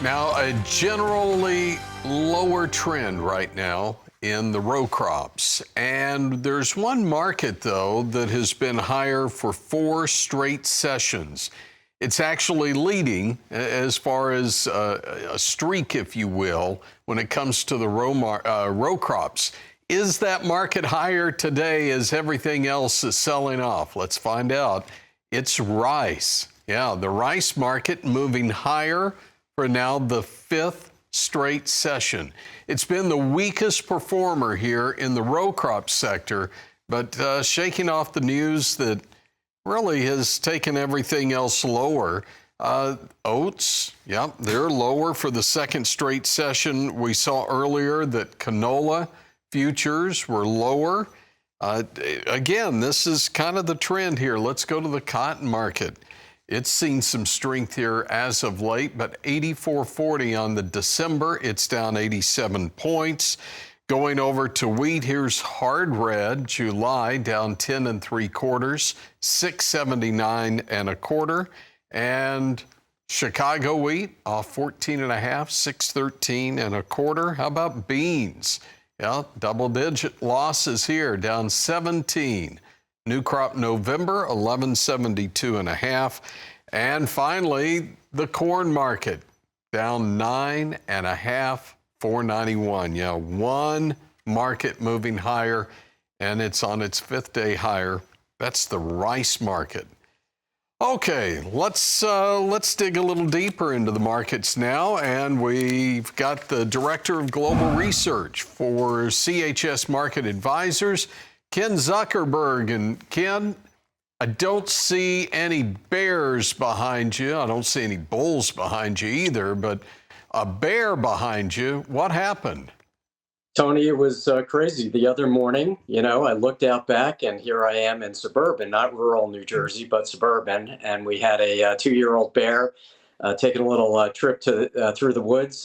Now, a generally lower trend right now in the row crops. And there's one market, though, that has been higher for 4 straight sessions. It's actually leading as far as a streak, if you will, when it comes to the row crops. Is that market higher today as everything else is selling off? Let's find out. It's rice. Yeah, the rice market moving higher for now the 5th straight session. It's been the weakest performer here in the row crop sector, but shaking off the news that really has taken everything else lower. Oats, yeah, they're lower for the 2nd straight session. We saw earlier that canola futures were lower. Again, this is kind of the trend here. Let's go to the cotton market. It's seen some strength here as of late, but 84.40 on the December. It's down 87 points. Going over to wheat, here's hard red, July down 10 3/4, 679 1/4, and Chicago wheat off 14.5, 613 1/4. How about beans? Yeah, double-digit losses here, down 17. New crop November, 1172 1/2. And finally, the corn market, down 9.5, 491. Yeah, one market moving higher, and it's on its 5th day higher. That's the rice market. Okay, let's dig a little deeper into the markets now, and we've got the Director of Global Research for CHS Market Advisors, Ken Zuckerberg. And Ken, I don't see any bears behind you. I don't see any bulls behind you either, but a bear behind you. What happened? Tony, it was crazy the other morning. I looked out back and here I am in suburban, not rural New Jersey, but suburban. And we had a 2-year-old bear taking a little trip through the woods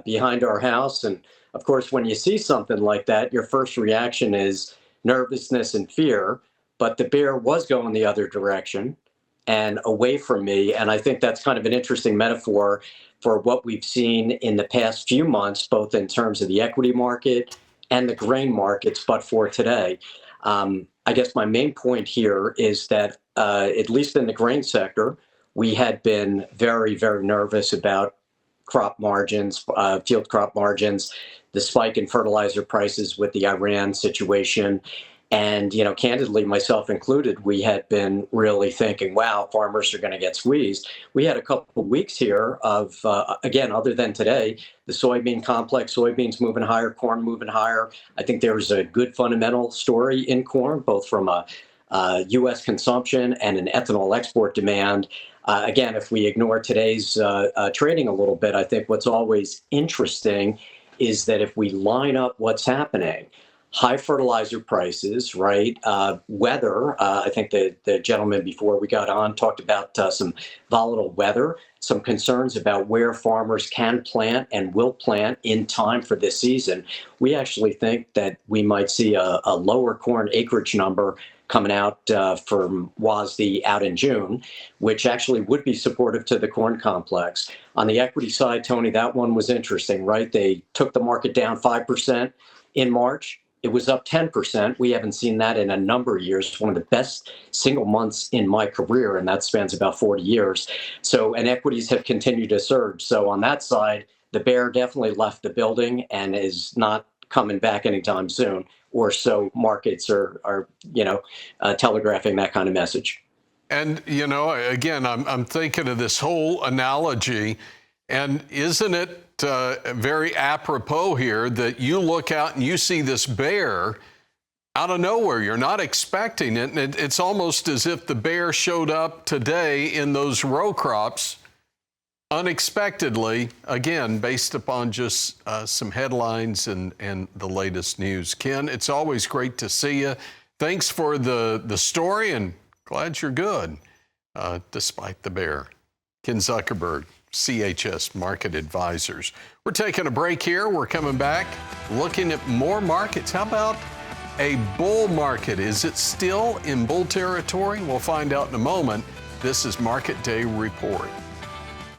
behind our house. And of course, when you see something like that, your first reaction is nervousness and fear. But the bear was going the other direction and away from me. And I think that's kind of an interesting metaphor for what we've seen in the past few months, both in terms of the equity market and the grain markets, but for today. I guess my main point here is that, at least in the grain sector, we had been very, very nervous about crop margins, field crop margins, the spike in fertilizer prices with the Iran situation. And, candidly, myself included, we had been really thinking, wow, farmers are going to get squeezed. We had a couple of weeks here of, again, other than today, the soybean complex, soybeans moving higher, corn moving higher. I think there was a good fundamental story in corn, both from a U.S. consumption and an ethanol export demand. Again, if we ignore today's trading a little bit, I think what's always interesting is that if we line up what's happening, high fertilizer prices, right? Weather, I think the gentleman before we got on talked about some volatile weather, some concerns about where farmers can plant and will plant in time for this season. We actually think that we might see a lower corn acreage number coming out from WASDE out in June, which actually would be supportive to the corn complex. On the equity side, Tony, that one was interesting, right? They took the market down 5% in March. It was up 10%. We haven't seen that in a number of years. It's one of the best single months in my career, and that spans about 40 years. So, and equities have continued to surge. So on that side, the bear definitely left the building and is not coming back anytime soon, or so markets are telegraphing that kind of message. And, again, I'm thinking of this whole analogy, and isn't it very apropos here that you look out and you see this bear out of nowhere. You're not expecting it. And it's almost as if the bear showed up today in those row crops unexpectedly, again, based upon just some headlines and the latest news. Ken, it's always great to see you. Thanks for the story, and glad you're good despite the bear. Ken Zuckerberg, CHS Market Advisors. We're taking a break here. We're coming back looking at more markets. How about a bull market? Is it still in bull territory? We'll find out in a moment. This is Market Day Report.